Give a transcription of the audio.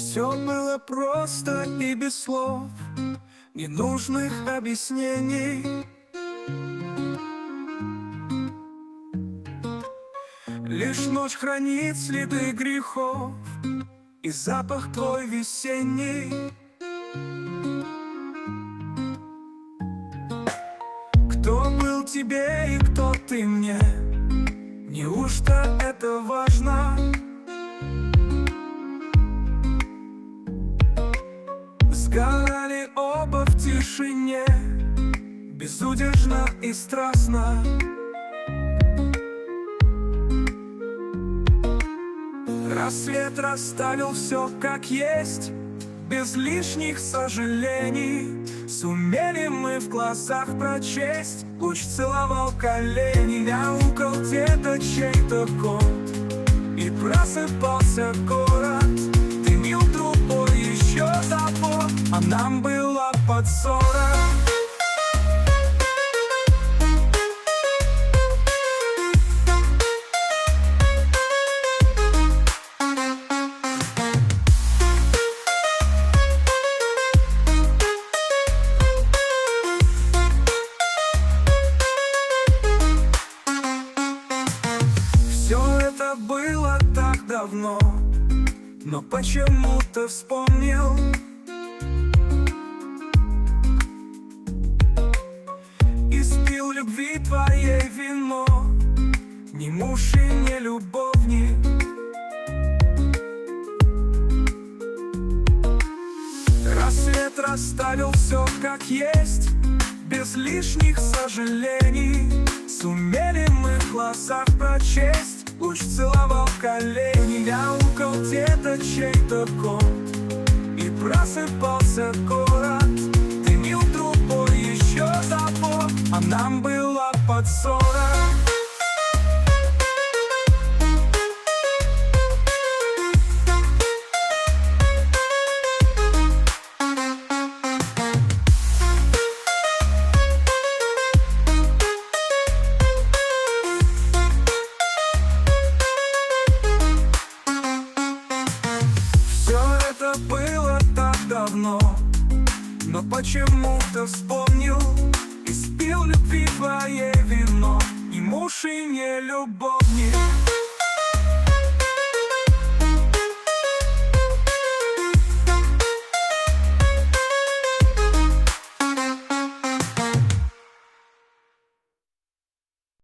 Все было просто и без слов, ненужных объяснений. Лишь ночь хранит следы грехов и запах твой весенний. Кто был тебе и кто ты мне? Неужто это важно? Сгорали оба в тишине, безудержно и страстно. Рассвет расставил все как есть, без лишних сожалений. Сумели мы в глазах прочесть, луч целовал колени. Мяукал где-то чей-то кот, и просыпался город. Дымил трубой еще завод, а нам было под 40. Все это было так давно, но почему-то вспомнил. И спил любви твоей вино, ни муж и не любовник. Рассвет расставил все как есть, без лишних сожалений. Сумели мы в глазах прочесть, луч целовал колени. Мяукал где-то чей-то кот, и просыпался город. Дымил трубой еще завод, а нам было под 40. Это было так давно, но почему-то вспомнил. И спил любви твоей вино, и муж и не любовь.